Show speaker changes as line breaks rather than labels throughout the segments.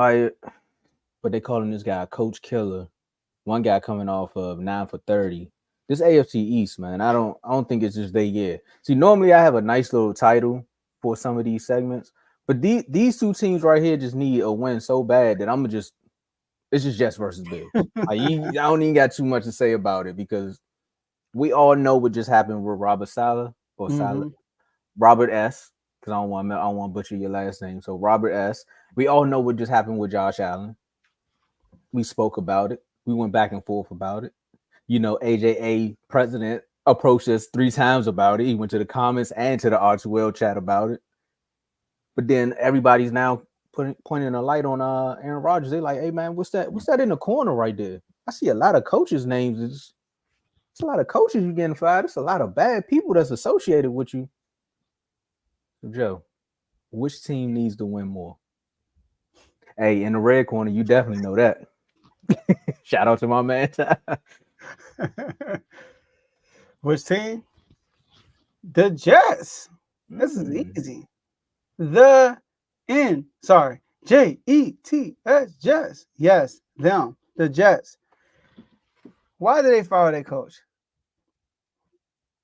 I but they calling this guy Coach Killer. One guy coming off of 9 for 30. This AFC East, man. I don't think it's just they year. See, normally I have a nice little title for some of these segments, but these two teams right here just need a win so bad that I'm just it's just Jets versus Bills. I don't even got too much to say about it because we all know what just happened with Robert Sala or Sala,
Mm-hmm.
Robert S. Because I don't want to butcher your last name. So Robert S. We all know what just happened with Josh Allen. We spoke about it. We went back and forth about it. AJA president approached us 3 times about it. He went to the comments and to the Archwell chat about it. But then everybody's now pointing a light on Aaron Rodgers. They're like, "Hey man, what's that? What's that in the corner right there? I see a lot of coaches' names. It's a lot of coaches you getting fired. It's a lot of bad people that's associated with you." So Joe, which team needs to win more? Hey, in the red corner, you definitely know that. Shout out to my man.
Which team? The Jets. This is
Mm.
easy. The Jets. Jets. Yes, them. The Jets. Why did they fire their coach?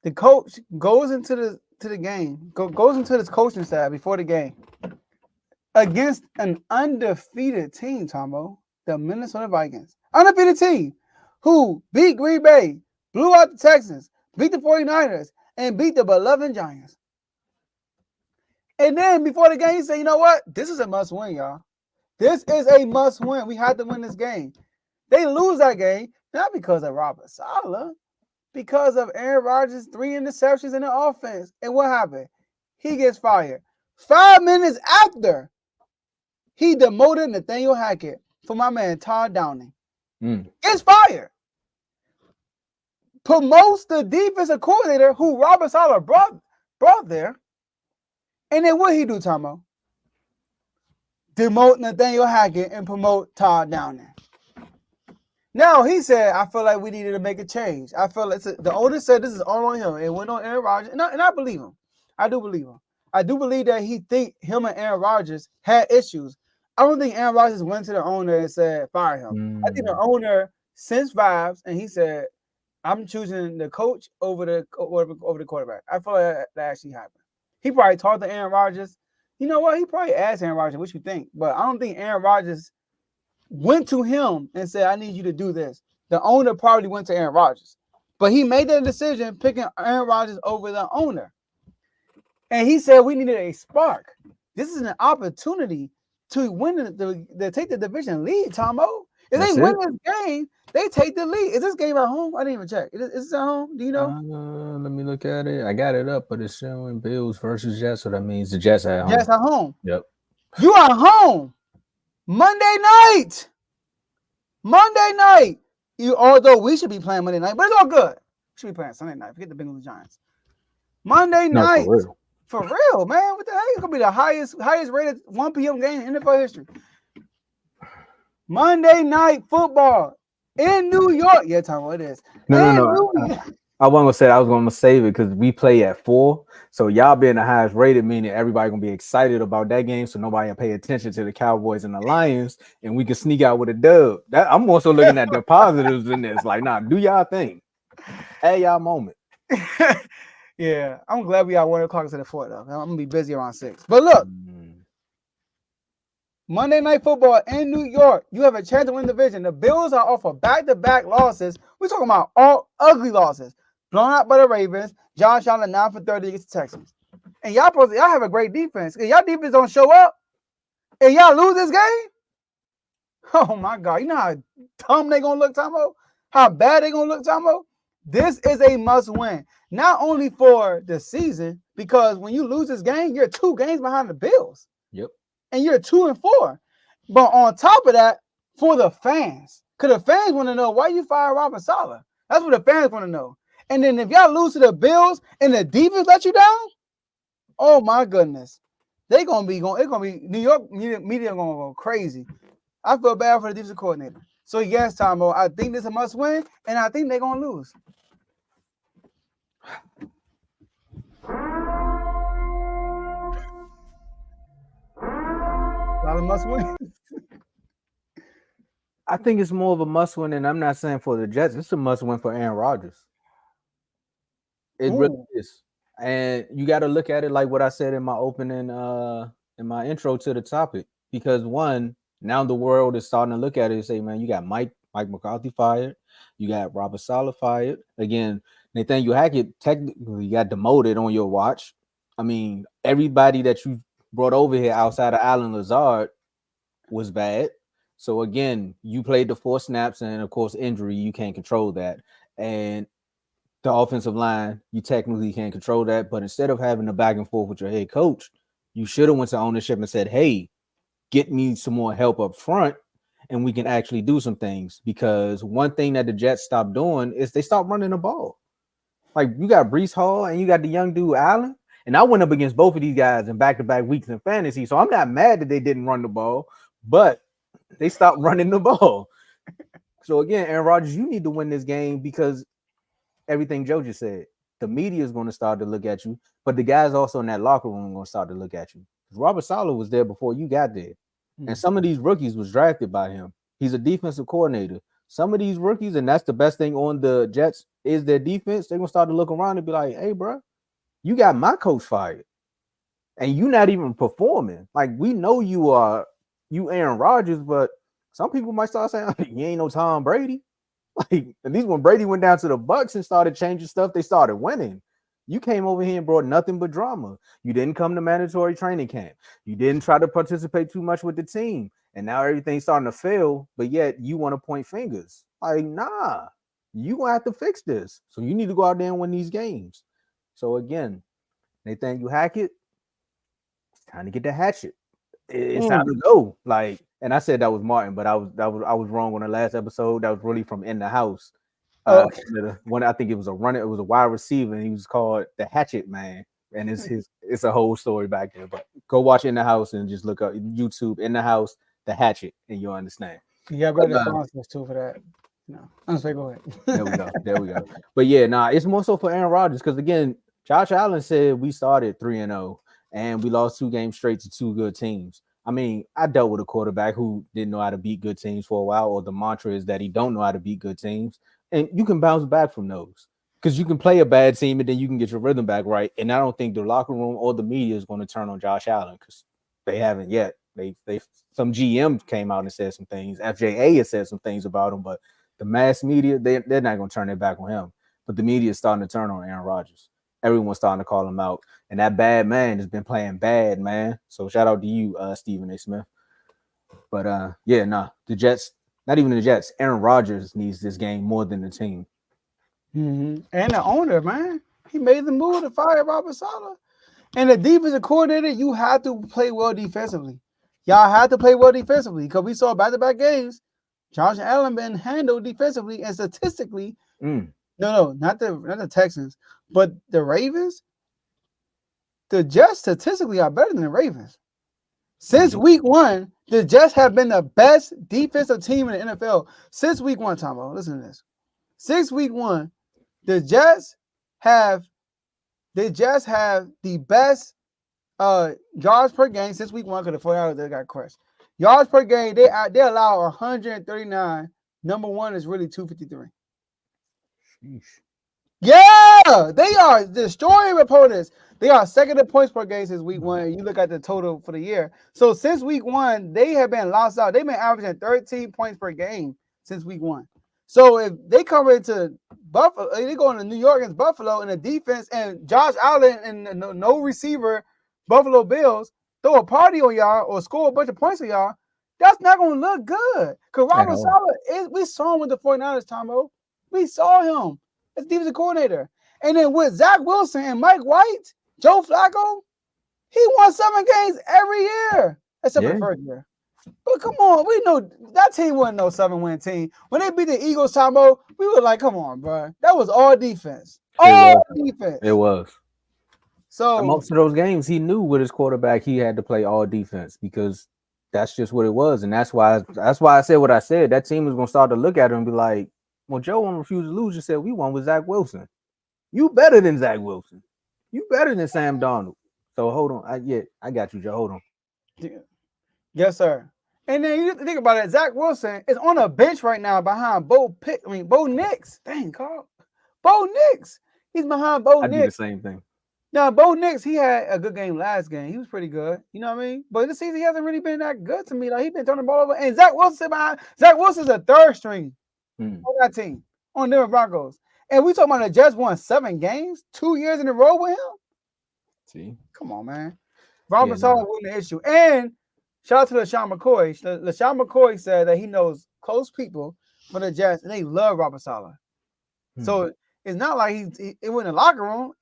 The coach goes into the game, goes into this coaching staff before the game against an undefeated team, Tomo, the Minnesota Vikings. Undefeated team who beat Green Bay, blew out the Texans, beat the 49ers, and beat the beloved Giants. And then before the game, he said, you know what? This is a must win, y'all. This is a must win. We had to win this game. They lose that game, not because of Robert Saleh, because of Aaron Rodgers' 3 interceptions in the offense. And what happened? He gets fired. 5 minutes after, he demoted Nathaniel Hackett for my man Todd Downing. Gets fired. Promotes the defensive coordinator who Robert Saleh brought there. And then what he do, Tomo? Demote Nathaniel Hackett and promote Todd Downing. Now, he said, I feel like we needed to make a change. I feel like the owner said this is all on him. It went on Aaron Rodgers. And I believe him. I do believe him. I do believe that he think him and Aaron Rodgers had issues. I don't think Aaron Rodgers went to the owner and said, fire him. I think the owner sensed vibes and he said, I'm choosing the coach over the quarterback. I feel like that actually happened. He probably talked to Aaron Rodgers. You know what? He probably asked Aaron Rodgers, what you think? But I don't think Aaron Rodgers went to him and said, I need you to do this. The owner probably went to Aaron Rodgers. But he made that decision picking Aaron Rodgers over the owner. And he said we needed a spark. This is an opportunity to win to take the division lead, Tomo. If they win this game, they take the lead. Is this game at home? I didn't even check. Is this at home? Do you know?
Let me look at it. I got it up, but it's showing Bills versus Jets, so that means the Jets at home.
Jets at home.
Yep.
You are home. Monday night. Although we should be playing Monday night, but it's all good. We should be playing Sunday night. Forget the Bengals and Giants. Monday night.
For real.
For real, man. What the heck? It's gonna be the highest rated 1 p.m. game in NFL history. Monday night football in New York. Yeah, Tom, it is.
No. I wasn't gonna say I was gonna save it because we play at 4. So y'all being the highest rated, meaning everybody gonna be excited about that game. So nobody will pay attention to the Cowboys and the Lions, and we can sneak out with a dub. I'm also looking at the positives in this. Like, nah, do y'all thing. Hey, y'all moment.
Yeah, I'm glad we got 1 o'clock to the 4 though. I'm gonna be busy around 6. But look, Monday night football in New York. You have a chance to win the division. The Bills are off of back-to-back losses. We're talking about all ugly losses. Blown out by the Ravens. Josh Allen 9 for 30 against the Texans. And y'all have a great defense. If y'all defense don't show up and y'all lose this game, oh my God. You know how dumb they gonna look, Tomo? How bad they gonna look, Tomo? This is a must win. Not only for the season, because when you lose this game, you're 2 games behind the Bills.
Yep.
And you're 2-4. But on top of that, for the fans, because the fans want to know why you fired Robert Saleh. That's what the fans want to know. And then if y'all lose to the Bills and the defense let you down, oh my goodness, it's gonna be New York media gonna go crazy. I feel bad for the defensive coordinator. So yes, Tomo, I think this is a must win, and I think they're gonna lose. A lot of must wins.
I think it's more of a must win, and I'm not saying for the Jets. It's a must win for Aaron Rodgers. It really
Ooh.
is. And you got to look at it like what I said in my opening, in my intro to the topic. Because one, now the world is starting to look at it and say, man, you got Mike McCarthy fired, you got Robert Saleh fired. Again, Nathaniel Hackett technically got demoted on your watch. I mean, everybody that you brought over here outside of Alan Lazard was bad. So again, you played the 4 snaps, and of course, injury, you can't control that. And the offensive line, you technically can't control that. But instead of having a back and forth with your head coach, you should have went to ownership and said, "Hey, get me some more help up front, and we can actually do some things." Because one thing that the Jets stopped doing is they stopped running the ball. Like you got Brees Hall and you got the young dude Allen, and I went up against both of these guys in back-to-back weeks in fantasy, so I'm not mad that they didn't run the ball, but they stopped running the ball. So again, Aaron Rodgers, you need to win this game because everything Joe just said. The media is going to start to look at you, but the guys also in that locker room are going to start to look at you. Robert Saleh was there before you got there, and some of these rookies was drafted by him. He's a defensive coordinator. Some of these rookies, and that's the best thing on the Jets is their defense. They're gonna start to look around and be like, "Hey, bro, you got my coach fired, and you not even performing. Like we know you are, you Aaron Rodgers, but some people might start saying you ain't no Tom Brady." Like at least when Brady went down to the Bucks and started changing stuff, they started winning. You came over here and brought nothing but drama. You didn't come to mandatory training camp. You didn't try to participate too much with the team. And now everything's starting to fail, but yet you want to point fingers. Like, nah, you gonna have to fix this. So you need to go out there and win these games. So again, Nathaniel Hackett, it's time to get the hatchet. It's time
Mm.
to go. Like, and I said that was Martin, but I was wrong on the last episode. That was really from In the House.
Oh, okay.
One I think it was a runner, it was a wide receiver, and he was called the Hatchet Man. And it's a whole story back there. But go watch In the House and just look up YouTube In the House, the Hatchet, and you'll understand.
You got
But
better sponsors too for that. No, I'm sorry. Go
there we
ahead.
go. There we go. But yeah, nah, it's more so for Aaron Rodgers because again, Josh Allen said we started 3-0 and we lost 2 games straight to 2 good teams. I mean, I dealt with a quarterback who didn't know how to beat good teams for a while, or the mantra is that he don't know how to beat good teams, and you can bounce back from those because you can play a bad team and then you can get your rhythm back right. And I don't think the locker room or the media is going to turn on Josh Allen because they haven't yet. They some GM came out and said some things. FJA has said some things about him, but the mass media, they're not going to turn their back on him. But the media is starting to turn on Aaron Rodgers. Everyone's starting to call him out. And that bad man has been playing bad, man. So shout out to you, Stephen A. Smith. But yeah, nah, the Jets, not even the Jets, Aaron Rodgers needs this game more than the team.
And the owner, man, he made the move to fire Robert Saleh. And the defensive coordinator, you have to play well defensively. Y'all have to play well defensively because we saw back-to-back games. Josh Allen been handled defensively and statistically.
Mm.
No, not the Texans, but the Ravens. The Jets statistically are better than the Ravens. Since week 1, the Jets have been the best defensive team in the NFL. Since week 1, Tomo, listen to this. Since week 1, the Jets have the best yards per game since week 1 because the 49ers they got crushed. Yards per game, they allow 139. Number 1 is really 253.
Sheesh.
Yeah, they are destroying opponents. They are second in points per game since week 1. You look at the total for the year. So since week 1, they have been lost out. They've been averaging 13 points per game since week 1. So if they come into Buffalo, they go into New York against Buffalo in the defense, and Josh Allen and no receiver, Buffalo Bills throw a party on y'all or score a bunch of points on y'all, that's not going to look good. Because
At
Robert
all.
Saleh, we saw him with the 49ers, Tomo. We saw him as defensive coordinator. And then with Zach Wilson and Mike White, Joe Flacco, he won 7 games every year, except for
Yeah,
the first year. But come on, we know that team wasn't no 7-win team. When they beat the Eagles, Tomo, we were like, come on, bro. That was all defense.
it
All
was. It
defense.
was. And
So,
most of those games, he knew with his quarterback, he had to play all defense because that's just what it was. And that's why I said what I said. That team was gonna start to look at him and be like, well, Joe won't refuse to lose. You said we won with Zach Wilson. You better than Zach Wilson. You better than Sam Donald. So hold on. I got you, Joe. Hold on.
yes, sir. And then you think about it, Zach Wilson is on a bench right now behind Bo Nix. Dang, Carl. Bo Nix. He's behind Bo
I do the
Nix.
same thing.
Now, Bo Nix, he had a good game last game. He was pretty good. You know what I mean? But this season, he hasn't really been that good to me. Like, he's been turning the ball over. And Zach Wilson behind. Zach Wilson's a third string on that team, on Denver Broncos. And we talking about the Jets won 7 games, 2 years in a row with him?
See?
Come on, man. Robert Saleh wasn't the issue. And shout out to LaShawn McCoy. LaShawn McCoy said that he knows close people for the Jets, and they love Robert Saleh. So it's not like it went in the locker room.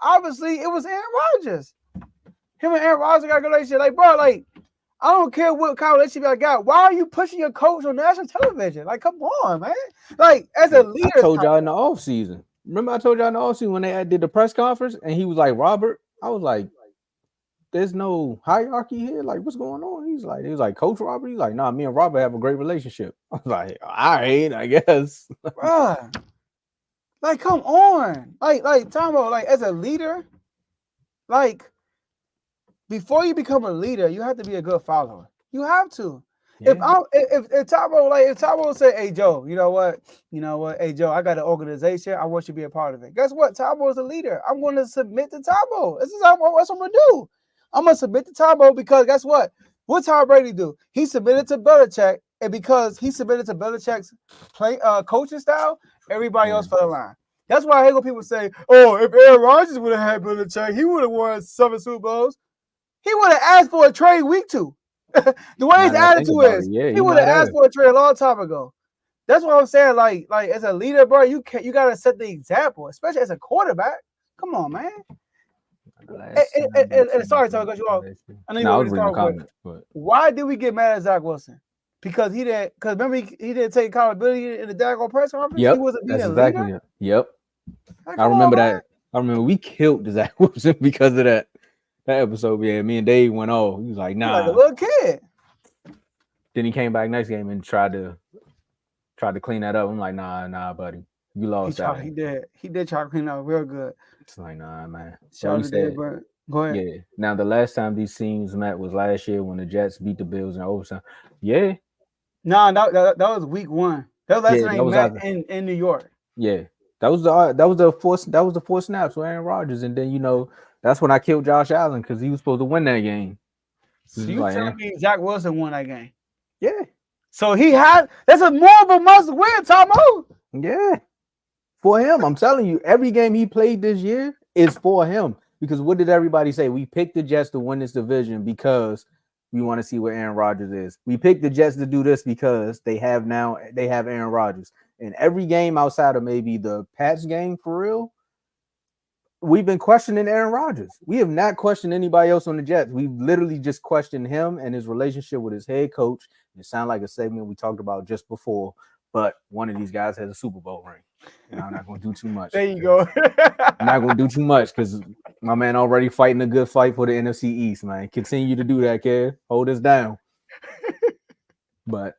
Obviously, it was Aaron Rodgers. Him and Aaron Rodgers got a good relationship. Like, bro, like, I don't care what kind of relationship I got. Why are you pushing your coach on national television? Like, come on, man. Like, as a leader.
I told y'all in the offseason. Remember I told y'all in the offseason when they did the press conference and he was like, Robert, I was like, there's no hierarchy here. Like, what's going on? He was like, Coach Robert? He's like, nah, me and Robert have a great relationship. I was like, all right, I guess.
Bruh. Like, come on. Like, Tomo, like, as a leader, like, before you become a leader, you have to be a good follower. You have to. Yeah. If Tomo say, hey Joe, you know what, hey Joe, I got an organization. I want you to be a part of it. Guess what? Tomo is a leader. I'm going to submit to Tomo. That's what I'm gonna do. I'm gonna submit to Tomo because guess what? What Tom Brady do? He submitted to Belichick, and because he submitted to Belichick's coaching style, everybody else fell in line. That's why I hate when people say, oh, if Aaron Rodgers would have had Belichick, he would have won 7 Super Bowls. He would have asked for a trade week 2. The way his attitude is, he would have asked for a trade a long time ago. That's what I'm saying. Like as a leader, bro, you gotta set the example, especially as a quarterback. Come on, man. And sorry, Tom, because you all. I know you want to start with. But why did we get mad at Zach Wilson? Because he didn't. Because remember, he didn't take accountability in the daggone press conference.
Yep,
he wasn't being
exactly
leader.
It. Yep. Like, I remember that. I remember we killed Zach Wilson because of that episode. Yeah, me and Dave went off. He was like, "Nah,"
like a little kid.
Then he came back next game and tried to clean that up. I'm like, nah, buddy, you lost that.
He did try to clean up real good.
It's like, nah, man.
Shout out to Dave, bro. Go ahead.
Yeah. Now the last time these teams met was last year when the Jets beat the Bills in overtime. Yeah.
Nah, that was week 1. That was last time they met in New York.
Yeah. That was the four snaps with Aaron Rodgers, and then that's when I killed Josh Allen because he was supposed to win that game.
So you telling me Zach Wilson won that game?
Yeah.
So that's more of a must win, Tomo.
Yeah. For him, I'm telling you, every game he played this year is for him. Because what did everybody say? We picked the Jets to win this division because we want to see where Aaron Rodgers is. We picked the Jets to do this because they have Aaron Rodgers. And every game outside of maybe the Pats game for real, we've been questioning Aaron Rodgers. We have not questioned anybody else on the Jets. We've literally just questioned him and his relationship with his head coach. It sounded like a segment we talked about just before, but one of these guys has a Super Bowl ring. And I'm not going to do too much.
There you go.
I'm not going to do too much because my man already fighting a good fight for the NFC East, man. Continue to do that, kid. Hold us down. But